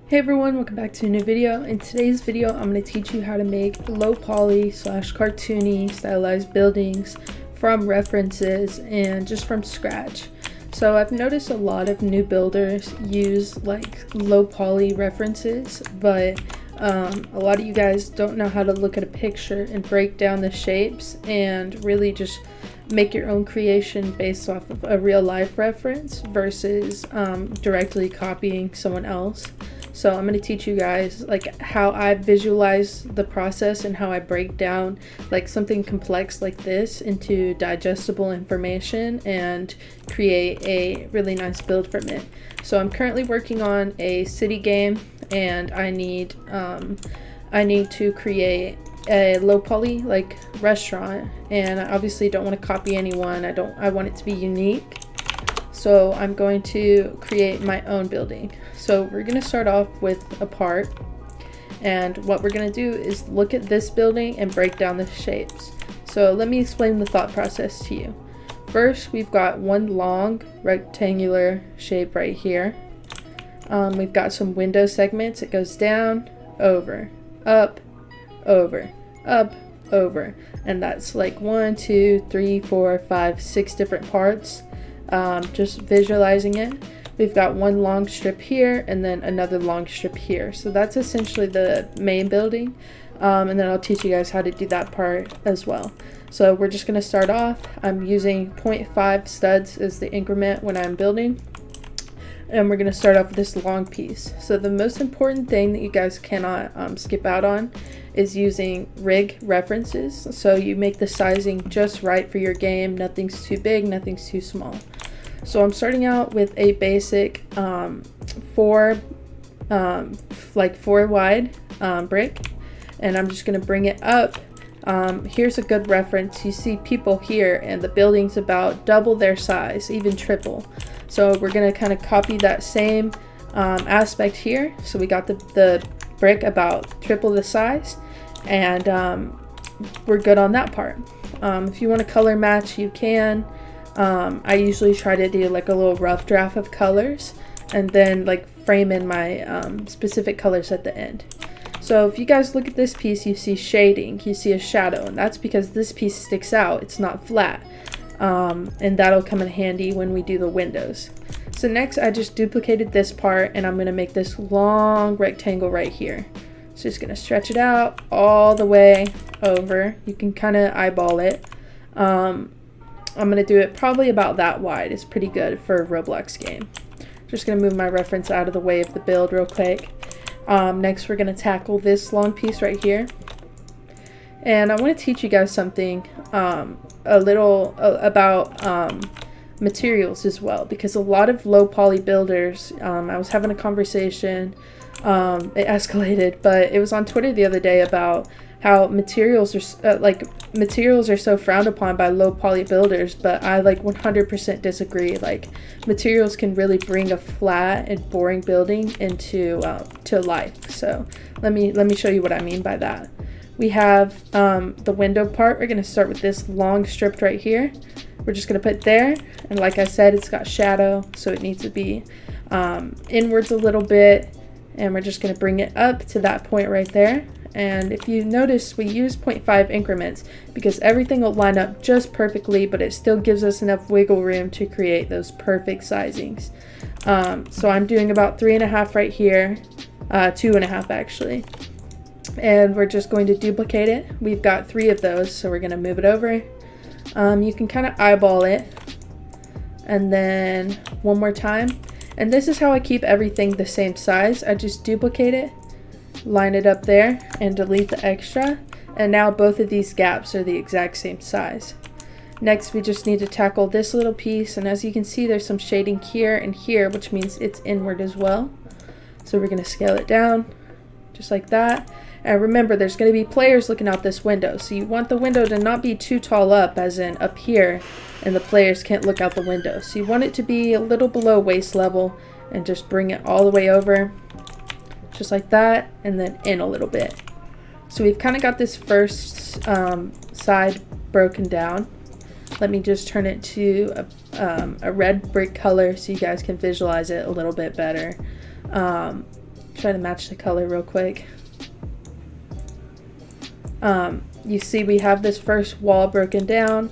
Hey everyone, welcome back to a new video. In today's video, I'm going to teach you how to make low poly / cartoony stylized buildings from references and just from scratch. So I've noticed a lot of new builders use like low poly references, but a lot of you guys don't know how to look at a picture and break down the shapes and really just make your own creation based off of a real life reference versus directly copying someone else. So I'm going to teach you guys like how I visualize the process and how I break down like something complex like this into digestible information and create a really nice build from it. So I'm currently working on a city game, and I need to create a low poly like restaurant, and I obviously don't want to copy anyone. I want it to be unique. So I'm going to create my own building. So we're going to start off with a part, and what we're going to do is look at this building and break down the shapes. So let me explain the thought process to you. First, we've got one long rectangular shape right here. We've got some window segments. It goes down, over, up, over, up, over, and that's like 1, 2, 3, 4, 5, 6 different parts. Just visualizing it. We've got one long strip here and then another long strip here. So that's essentially the main building, and then I'll teach you guys how to do that part as well. So we're just going to start off. I'm using 0.5 studs as the increment when I'm building, and we're going to start off with this long piece. So the most important thing that you guys cannot skip out on is using rig references. So you make the sizing just right for your game. Nothing's too big, nothing's too small. So I'm starting out with a basic 4 wide brick, and I'm just going to bring it up. Here's a good reference. You see people here and the building's about double their size, even triple. So we're going to kind of copy that same aspect here. So we got the brick about triple the size, and we're good on that part. If you want to color match, you can. I usually try to do like a little rough draft of colors and then like frame in my specific colors at the end. So if you guys look at this piece, you see shading, you see a shadow, and that's because this piece sticks out, it's not flat, and that'll come in handy when we do the windows. So next I just duplicated this part, and I'm going to make this long rectangle right here. So just going to stretch it out all the way over. You can kind of eyeball it. I'm going to do it probably about that wide. It's pretty good for a Roblox game. Just going to move my reference out of the way of the build real quick. Next we're going to tackle this long piece right here. And I want to teach you guys something a little about materials as well, because a lot of low poly builders, I was having a conversation, it escalated, but it was on Twitter the other day about how materials are so frowned upon by low poly builders, but I like 100% disagree. Like, materials can really bring a flat and boring building into to life. So let me show you what I mean by that. We have the window part. We're going to start with this long strip right here. We're just going to put there, and like I said, it's got shadow, so it needs to be inwards a little bit, and we're just going to bring it up to that point right there. And if you notice, we use 0.5 increments because everything will line up just perfectly, but it still gives us enough wiggle room to create those perfect sizings. So I'm doing about 3.5 right here, 2.5 actually. And we're just going to duplicate it. We've got 3 of those, so we're going to move it over. You can kind of eyeball it, and then one more time. And this is how I keep everything the same size. I just duplicate it, line it up there, and delete the extra, and now both of these gaps are the exact same size. Next we just need to tackle this little piece, and as you can see, there's some shading here and here, which means it's inward as well. So we're going to scale it down just like that. And remember, there's going to be players looking out this window, so you want the window to not be too tall up, as in up here, and the players can't look out the window. So you want it to be a little below waist level, and just bring it all the way over just like that, and then in a little bit. So we've kind of got this first side broken down. Let me just turn it to a red brick color so you guys can visualize it a little bit better. try to match the color real quick. You see we have this first wall broken down,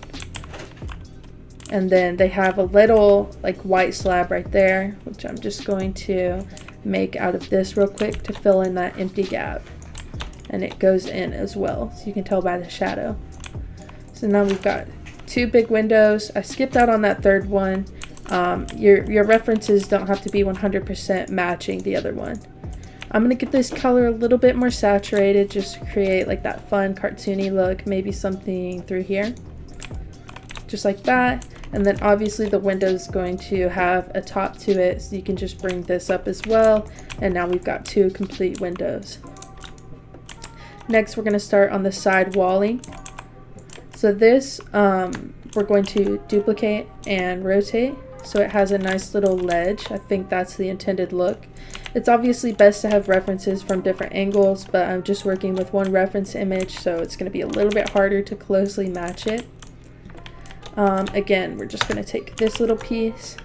and then they have a little like white slab right there, which I'm just going to make out of this real quick to fill in that empty gap. And it goes in as well, so you can tell by the shadow. So now we've got two big windows. I skipped out on that third one. Your references don't have to be 100% matching the other one. I'm gonna get this color a little bit more saturated just to create like that fun cartoony look, maybe something through here. Just like that. And then obviously the window is going to have a top to it, so you can just bring this up as well. And now we've got two complete windows. Next, we're gonna start on the side walling. So this, we're going to duplicate and rotate so it has a nice little ledge. I think that's the intended look. It's obviously best to have references from different angles, but I'm just working with one reference image, so it's going to be a little bit harder to closely match it. Again, we're just going to take this little piece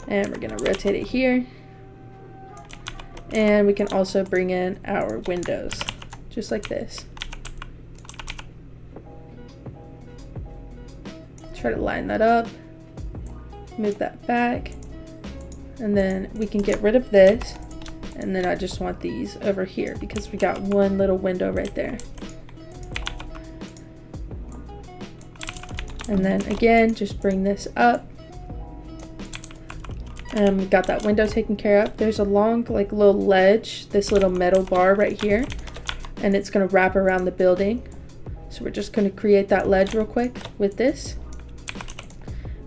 and we're going to rotate it here. And we can also bring in our windows, just like this. Try to line that up, move that back, and then we can get rid of this, and then I just want these over here because we got one little window right there. And then again, just bring this up, and we got that window taken care of. There's a long like little ledge, this little metal bar right here, and it's going to wrap around the building. So we're just going to create that ledge real quick with this.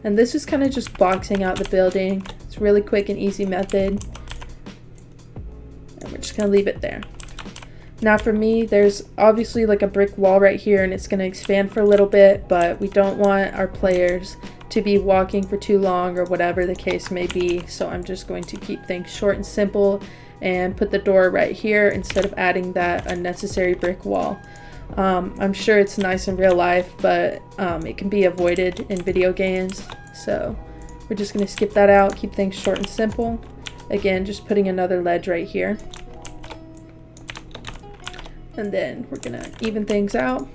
And this is kind of just boxing out the building. It's a really quick and easy method. And we're just going to leave it there. Now for me, there's obviously like a brick wall right here, and it's going to expand for a little bit, but we don't want our players to be walking for too long or whatever the case may be. So I'm just going to keep things short and simple and put the door right here instead of adding that unnecessary brick wall. I'm sure it's nice in real life, but it can be avoided in video games. So we're just going to skip that out, keep things short and simple. Again, just putting another ledge right here. And then we're going to even things out.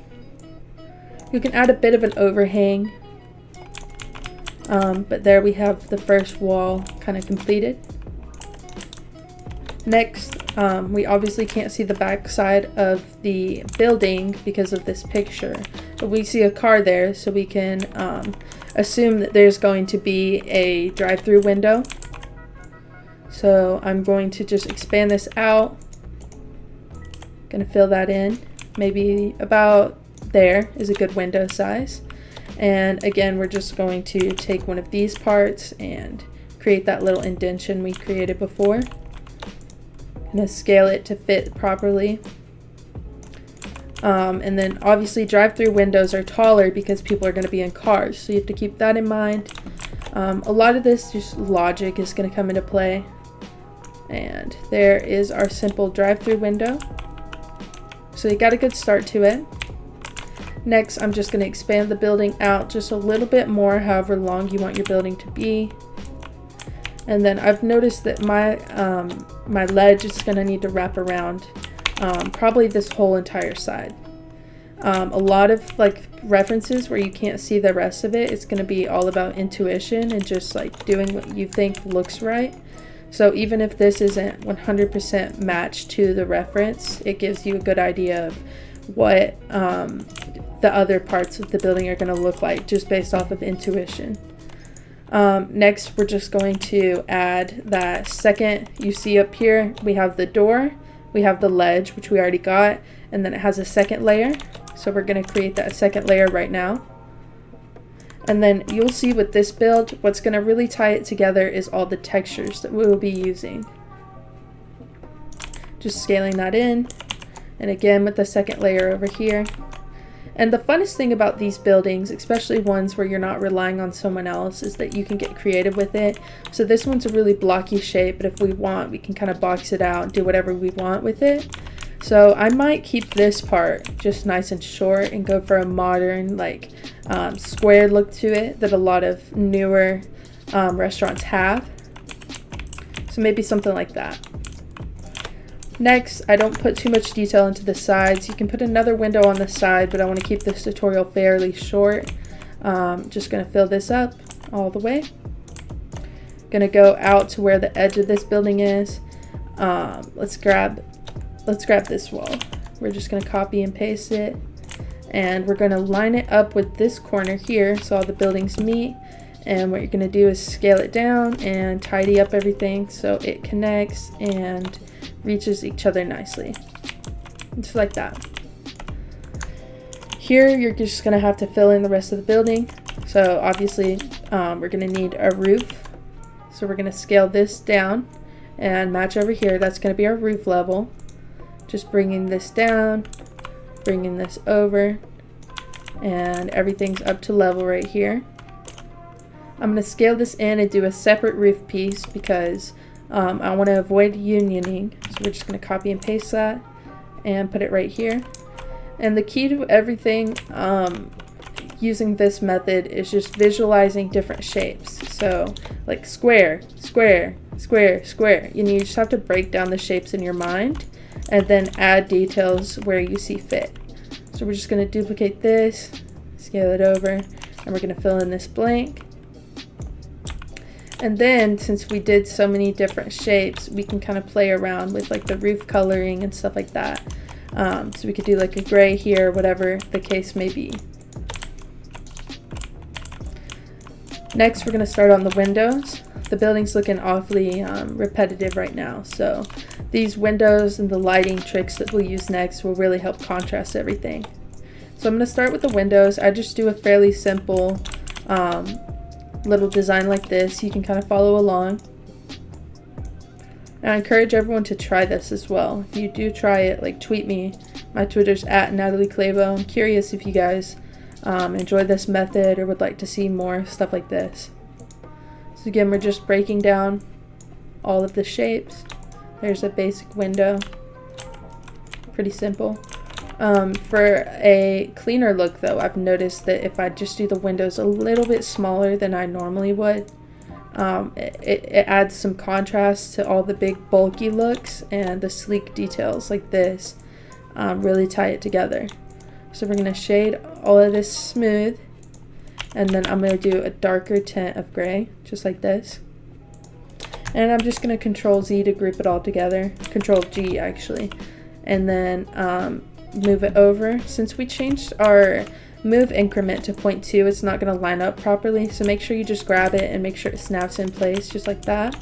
You can add a bit of an overhang. But there we have the first wall kind of completed. Next, we obviously can't see the back side of the building because of this picture, but we see a car there, so we can assume that there's going to be a drive-through window. So I'm going to just expand this out, gonna fill that in, maybe about there is a good window size. And again, we're just going to take one of these parts and create that little indentation we created before. Gonna scale it to fit properly. And then obviously drive-through windows are taller because people are going to be in cars, so you have to keep that in mind. A lot of this just logic is going to come into play. And there is our simple drive-through window. So you got a good start to it. Next, I'm just going to expand the building out just a little bit more, however long you want your building to be. And then I've noticed that my my ledge is going to need to wrap around probably this whole entire side. A lot of like references where you can't see the rest of it, it's going to be all about intuition and just like doing what you think looks right. So even if this isn't 100% matched to the reference, it gives you a good idea of what the other parts of the building are going to look like just based off of intuition. Next, we're just going to add that second, you see up here, we have the door, we have the ledge, which we already got, and then it has a second layer. So we're going to create that second layer right now. And then you'll see with this build, what's going to really tie it together is all the textures that we will be using. Just scaling that in, and again with the second layer over here. And the funnest thing about these buildings, especially ones where you're not relying on someone else, is that you can get creative with it. So this one's a really blocky shape, but if we want, we can kind of box it out and do whatever we want with it. So I might keep this part just nice and short and go for a modern, like square look to it that a lot of newer restaurants have. So maybe something like that. Next, I don't put too much detail into the sides. You can put another window on the side, but I want to keep this tutorial fairly short. Just going to fill this up all the way. Going to go out to where the edge of this building is. Let's grab this wall. We're just going to copy and paste it. And we're going to line it up with this corner here so all the buildings meet. And what you're going to do is scale it down and tidy up everything so it connects and reaches each other nicely. Just like that. Here you're just going to have to fill in the rest of the building. So obviously we're going to need a roof. So we're going to scale this down and match over here. That's going to be our roof level. Just bringing this down, bringing this over, and everything's up to level right here. I'm going to scale this in and do a separate roof piece because I want to avoid unioning. So we're just going to copy and paste that and put it right here. And the key to everything using this method is just visualizing different shapes. So like square, square, square, square. You just have to break down the shapes in your mind and then add details where you see fit. So we're just going to duplicate this, scale it over, and we're going to fill in this blank. And then since we did so many different shapes, we can kind of play around with like the roof coloring and stuff like that. So we could do like a gray here, whatever the case may be. Next, we're going to start on the windows. The building's looking awfully repetitive right now, so these windows and the lighting tricks that we'll use next will really help contrast everything. So I'm going to start with the windows. I just do a fairly simple little design like this. You can kind of follow along. And I encourage everyone to try this as well. If you do try it, like tweet me. My Twitter's at Natalie Clabo. I'm curious if you guys enjoy this method or would like to see more stuff like this. So again, we're just breaking down all of the shapes. There's a basic window. Pretty simple. For a cleaner look though, I've noticed that if I just do the windows a little bit smaller than I normally would, it adds some contrast to all the big bulky looks, and the sleek details like this really tie it together. So we're going to shade all of this smooth, and then I'm going to do a darker tint of gray, just like this. And I'm just going to Control Z to group it all together, Control G actually, and then move it over. Since we changed our move increment to 0.2, it's not going to line up properly, so make sure you just grab it and make sure it snaps in place just like that.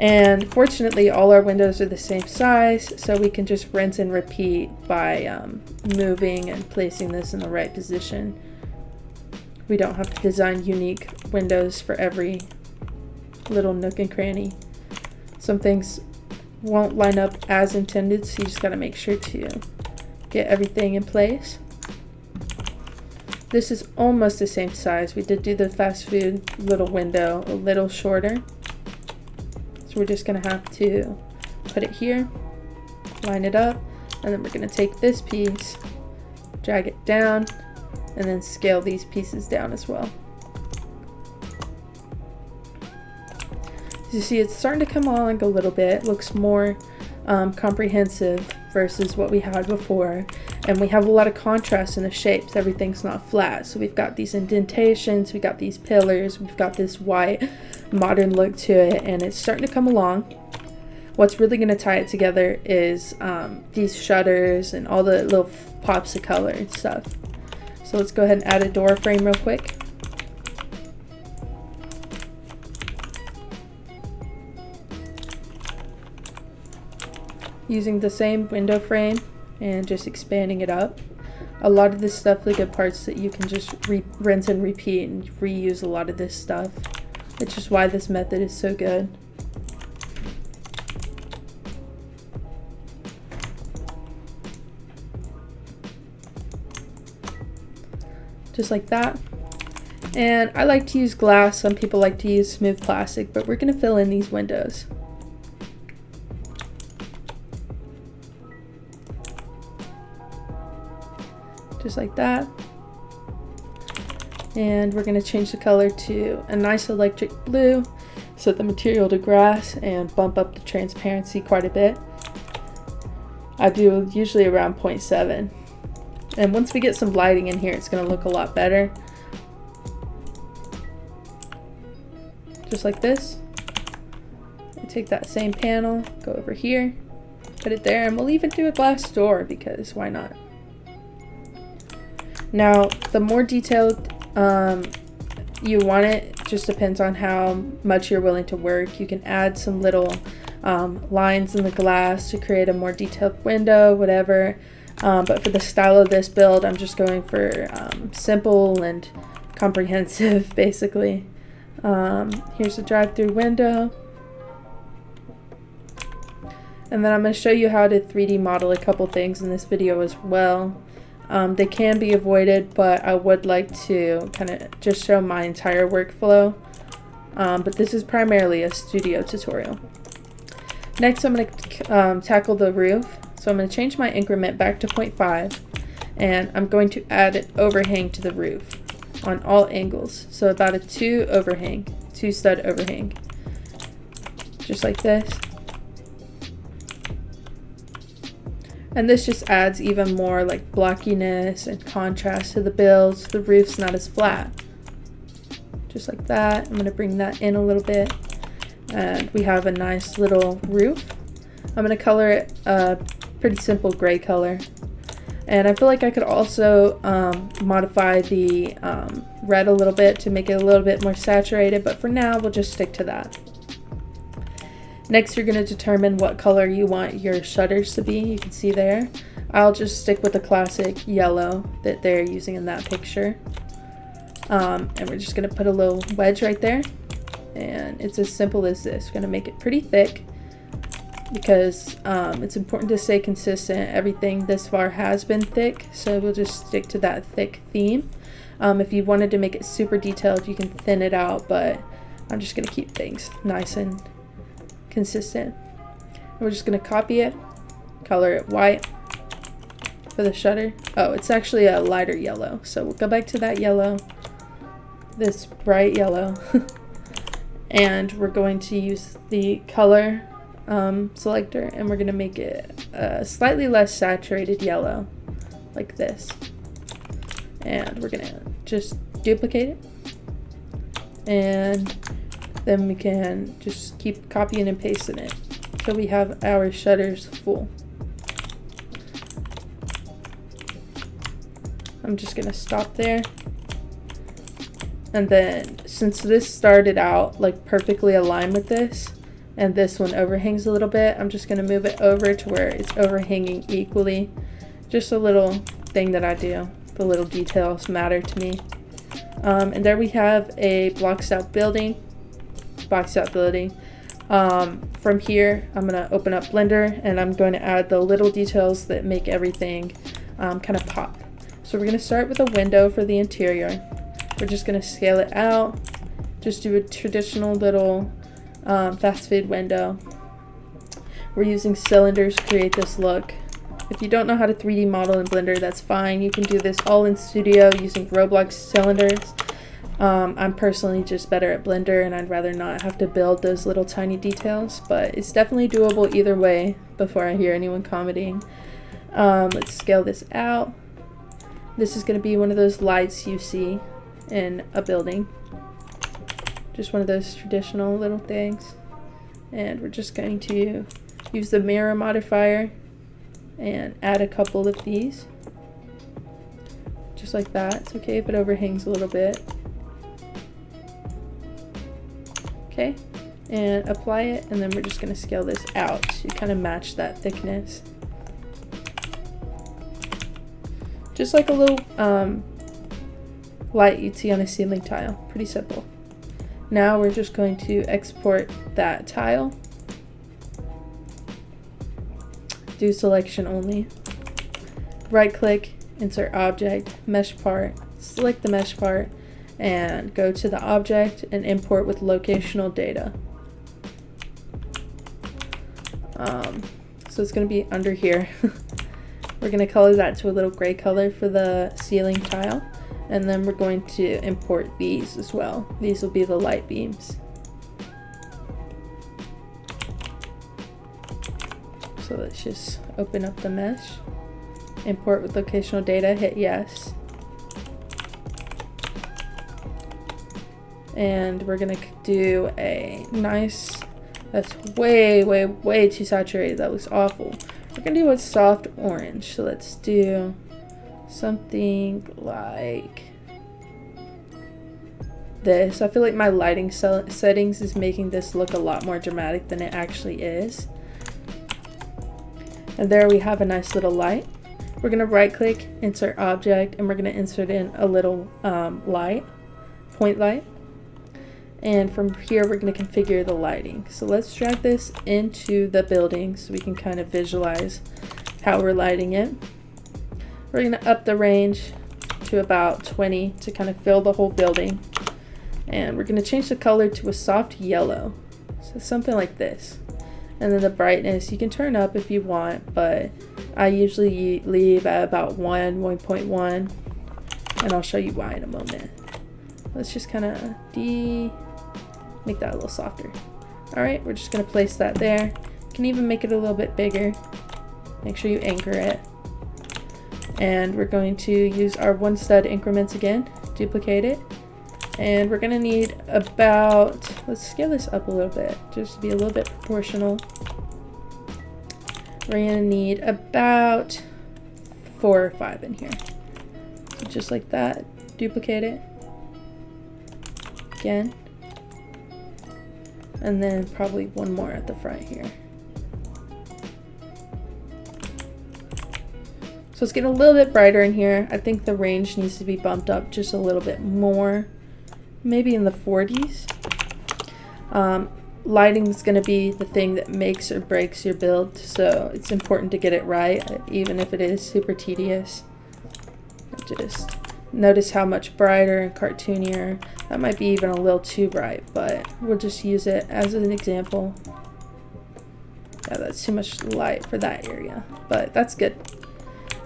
And fortunately all our windows are the same size, so we can just rinse and repeat by moving and placing this in the right position. We don't have to design unique windows for every little nook and cranny. Some things won't line up as intended, so you just got to make sure to get everything in place. This is almost the same size. We did do the fast food little window a little shorter. So we're just going to have to put it here, line it up, and then we're going to take this piece, drag it down, and then scale these pieces down as well. As you see, it's starting to come along a little bit. It looks more comprehensive versus what we had before, and we have a lot of contrast in the shapes. Everything's not flat, so we've got these indentations, we've got these pillars, we've got this white modern look to it, and it's starting to come along. What's really going to tie it together is these shutters and all the little pops of color and stuff. So let's go ahead and add a door frame real quick. Using the same window frame and just expanding it up. A lot of this stuff, the good parts that you can just rinse and repeat and reuse a lot of this stuff. It's just why this method is so good. Just like that. And I like to use glass. Some people like to use smooth plastic, but we're going to fill in these windows. Just like that. And we're going to change the color to a nice electric blue, set the material to grass, and bump up the transparency quite a bit. I do usually around 0.7. And once we get some lighting in here, it's going to look a lot better. Just like this. We take that same panel, go over here, put it there, and we'll even do a glass door because why not? Now, the more detailed you want it, just depends on how much you're willing to work. You can add some little lines in the glass to create a more detailed window, whatever. But for the style of this build, I'm just going for simple and comprehensive, basically. Here's a drive-through window. And then I'm going to show you how to 3D model a couple things in this video as well. They can be avoided, but I would like to kind of just show my entire workflow. But this is primarily a studio tutorial. Next, I'm going to tackle the roof. So I'm going to change my increment back to 0.5, and I'm going to add an overhang to the roof on all angles. So about a 2 stud overhang. Just like this. And this just adds even more like blockiness and contrast to the build, so the roof's not as flat. Just like that. I'm going to bring that in a little bit. And we have a nice little roof. I'm going to color it a pretty simple gray color. And I feel like I could also modify the red a little bit to make it a little bit more saturated, but for now we'll just stick to that. Next, you're going to determine what color you want your shutters to be. You can see there. I'll just stick with the classic yellow that they're using in that picture. And we're just going to put a little wedge right there. And it's as simple as this. We're going to make it pretty thick because it's important to stay consistent. Everything this far has been thick, so we'll just stick to that thick theme. If you wanted to make it super detailed, you can thin it out, but I'm just going to keep things nice and consistent. We're just going to copy it, color it white for the shutter. Oh, it's actually a lighter yellow, so we'll go back to that yellow, this bright yellow, and we're going to use the color selector, and we're going to make it a slightly less saturated yellow, like this. And we're going to just duplicate it, and then we can just keep copying and pasting it so we have our shutters full. I'm just going to stop there. And then since this started out like perfectly aligned with this, and this one overhangs a little bit, I'm just going to move it over to where it's overhanging equally. Just a little thing that I do. The little details matter to me. And there we have a boxed out building. From here, I'm going to open up Blender, and I'm going to add the little details that make everything kind of pop. So we're going to start with a window for the interior. We're just going to scale it out. Just do a traditional little fast food window. We're using cylinders to create this look. If you don't know how to 3D model in Blender, that's fine. You can do this all in Studio using Roblox cylinders. I'm personally just better at Blender, and I'd rather not have to build those little tiny details, but it's definitely doable either way before I hear anyone commenting. Let's scale this out. This is going to be one of those lights you see in a building. Just one of those traditional little things. And we're just going to use the mirror modifier and add a couple of these. Just like that. It's okay if it overhangs a little bit. Okay, and apply it, and then we're just going to scale this out to kind of match that thickness. Just like a little light you'd see on a ceiling tile. Pretty simple. Now we're just going to export that tile. Do selection only. Right click, insert object, mesh part, select the mesh part, and go to the object and import with locational data. So it's going to be under here. We're going to color that to a little gray color for the ceiling tile, and then we're going to import these as well. These will be the light beams. Just So let's just open up the mesh, import with locational data, hit yes. And we're gonna do a nice, that's way too saturated. That looks awful. We're gonna do a soft orange. So let's do something like this. I feel like my lighting settings is making this look a lot more dramatic than it actually is. And there we have a nice little light. We're gonna right click, insert object, and we're gonna insert in a little light, point light. And from here, we're going to configure the lighting. So let's drag this into the building so we can kind of visualize how we're lighting it. We're going to up the range to about 20 to kind of fill the whole building. And we're going to change the color to a soft yellow. So something like this. And then the brightness, you can turn up if you want, but I usually leave at about 1.1. And I'll show you why in a moment. Let's just kind of make that a little softer. All right, we're just gonna place that there. You can even make it a little bit bigger. Make sure you anchor it. And we're going to use our one stud increments again, duplicate it. And we're gonna need about, let's scale this up a little bit, just to be a little bit proportional. We're gonna need about 4 or 5 in here. So just like that, duplicate it. Again. And then probably one more at the front here. So it's getting a little bit brighter in here. I think the range needs to be bumped up just a little bit more, maybe in the 40s. Lighting is going to be the thing that makes or breaks your build, so it's important to get it right, even if it is super tedious. Just notice how much brighter and cartoonier. That might be even a little too bright, but we'll just use it as an example. Yeah, that's too much light for that area, but that's good.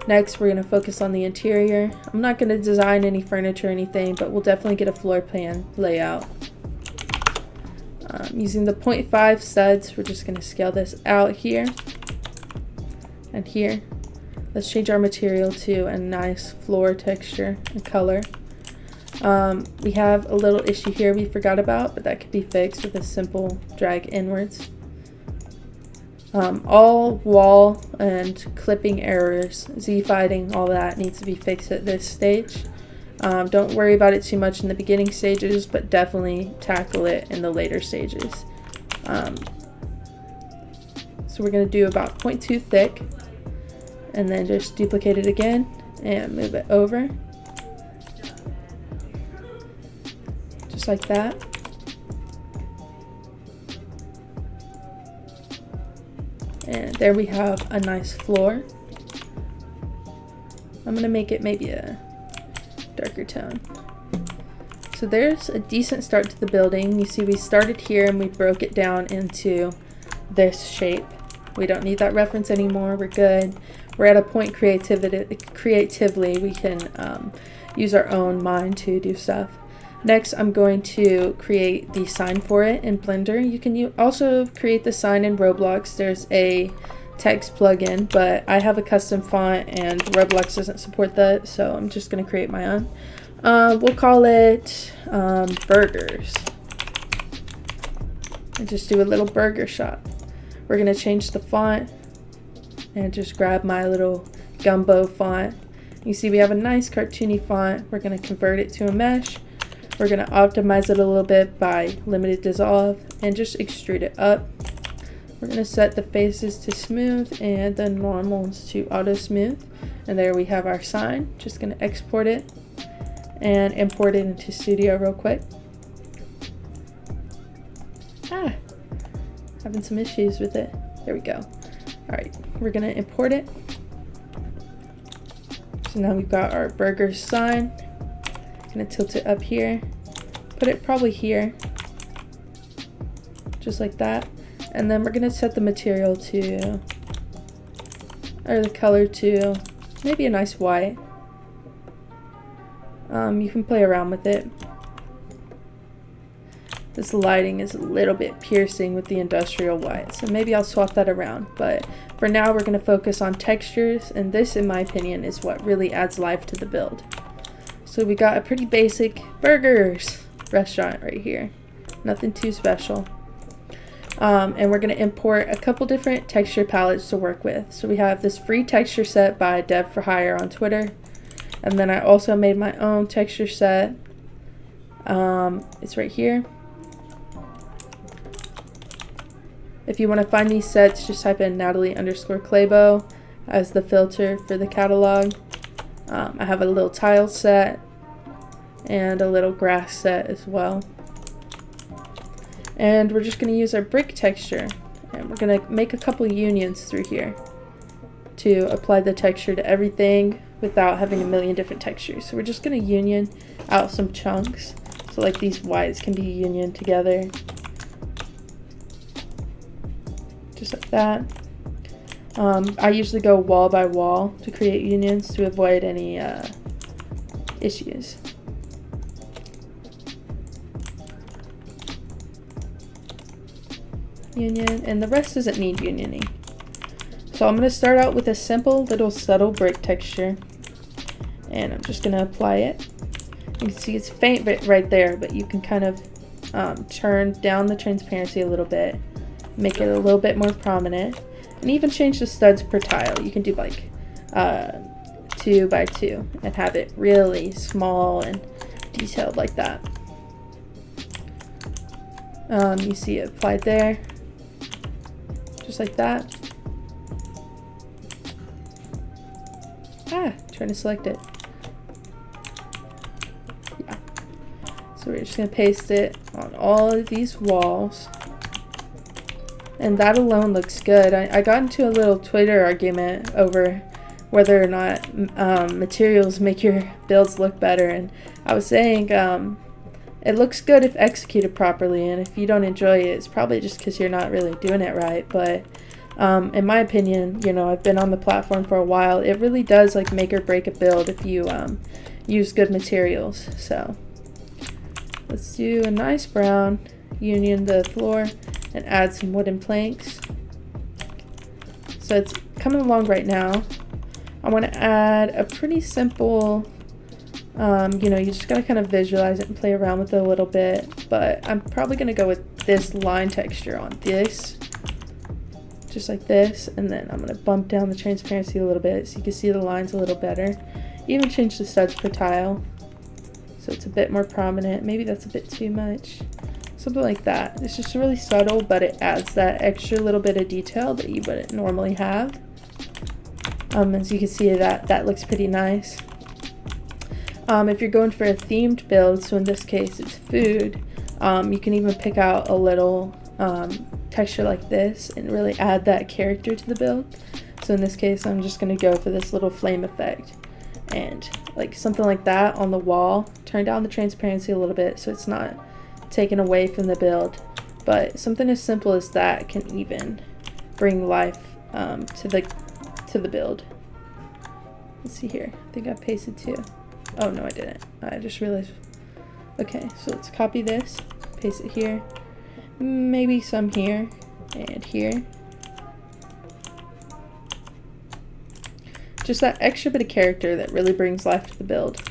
Next, we're going to focus on the interior. I'm not going to design any furniture or anything, but we'll definitely get a floor plan layout. Using the 0.5 studs, we're just going to scale this out here and here. Let's change our material to a nice floor texture and color. We have a little issue here we forgot about, but that could be fixed with a simple drag inwards. All wall and clipping errors, z-fighting, all that needs to be fixed at this stage. Don't worry about it too much in the beginning stages, but definitely tackle it in the later stages. So we're going to do about 0.2 thick, and then just duplicate it again and move it over. Just like that. And there we have a nice floor. I'm going to make it maybe a darker tone. So there's a decent start to the building. You see we started here and we broke it down into this shape. We don't need that reference anymore. We're good. We're at a point creatively we can use our own mind to do stuff. Next, I'm going to create the sign for it in Blender. You can also create the sign in Roblox. There's a text plugin, but I have a custom font and Roblox doesn't support that, so I'm just going to create my own. We'll call it burgers. And just do a little burger shot. We're going to change the font and just grab my little gumbo font. You see we have a nice cartoony font. We're going to convert it to a mesh. We're going to optimize it a little bit by limited dissolve and just extrude it up. We're going to set the faces to smooth and the normals to auto smooth. And there we have our sign. Just going to export it and import it into Studio real quick. Having some issues with it. There we go. All right, we're going to import it. So now we've got our burger sign. Gonna tilt it up here, put it probably here, just like that. And then we're gonna set the material to, or the color to, maybe a nice white. You can play around with it. This lighting is a little bit piercing with the industrial white, so maybe I'll swap that around. But for now, we're going to focus on textures, and this, in my opinion, is what really adds life to the build. So we got a pretty basic burgers restaurant right here. Nothing too special. And we're going to import a couple different texture palettes to work with. So we have this free texture set by Dev for Hire on Twitter. And then I also made my own texture set. It's right here. If you want to find these sets, just type in Natalie_Clabo as the filter for the catalog. I have a little tile set and a little grass set as well. And we're just going to use our brick texture, and we're going to make a couple unions through here to apply the texture to everything without having a million different textures. So we're just going to union out some chunks. So like these whites can be unioned together. Just like that. I usually go wall by wall to create unions to avoid any issues. Union, and the rest doesn't need unioning. So I'm going to start out with a simple little subtle brick texture, and I'm just going to apply it. You can see it's faint right there, but you can kind of turn down the transparency a little bit, make it a little bit more prominent, and even change the studs per tile. You can do like 2 by 2 and have it really small and detailed like that. You see it applied there, just like that. Trying to select it. Yeah. So we're just going to paste it on all of these walls. And that alone looks good. I got into a little Twitter argument over whether or not materials make your builds look better. And I was saying it looks good if executed properly. And if you don't enjoy it, it's probably just because you're not really doing it right. But in my opinion, you know, I've been on the platform for a while. It really does like make or break a build if you use good materials. So let's do a nice brown, union the floor, and add some wooden planks. So it's coming along right now. I want to add a pretty simple, you know, you just gotta kind of visualize it and play around with it a little bit, but I'm probably gonna go with this line texture on this, just like this, and then I'm gonna bump down the transparency a little bit so you can see the lines a little better. Even change the studs per tile so it's a bit more prominent. Maybe that's a bit too much. Something like that. It's just really subtle, but it adds that extra little bit of detail that you wouldn't normally have. As you can see, that looks pretty nice. If you're going for a themed build, so in this case it's food, you can even pick out a little texture like this and really add that character to the build. So in this case, I'm just going to go for this little flame effect and like something like that on the wall. Turn down the transparency a little bit so it's not taken away from the build, but something as simple as that can even bring life to the build. Let's see here. I think I pasted 2. Oh no, I didn't. I just realized. Okay, so let's copy this, paste it here, maybe some here and here. Just that extra bit of character that really brings life to the build.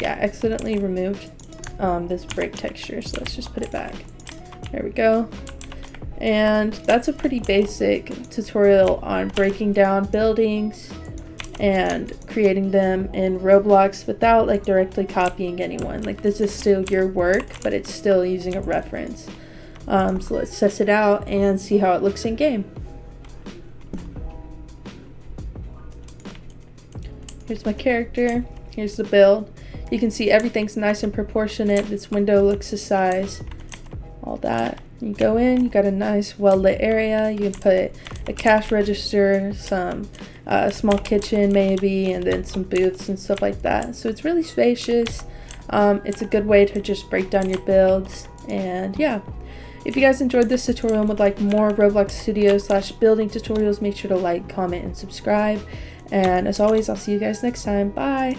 Yeah, I accidentally removed this brick texture, so let's just put it back. There we go. And that's a pretty basic tutorial on breaking down buildings and creating them in Roblox without like directly copying anyone. Like this is still your work, but it's still using a reference. So let's test it out and see how it looks in game. Here's my character, here's the build. You can see everything's nice and proportionate. This window looks the size, all that. You go in, you got a nice well-lit area. You can put a cash register, some small kitchen maybe, and then some booths and stuff like that. So it's really spacious. It's a good way to just break down your builds. And yeah, if you guys enjoyed this tutorial and would like more Roblox Studio / building tutorials, make sure to like, comment, and subscribe. And as always, I'll see you guys next time. Bye!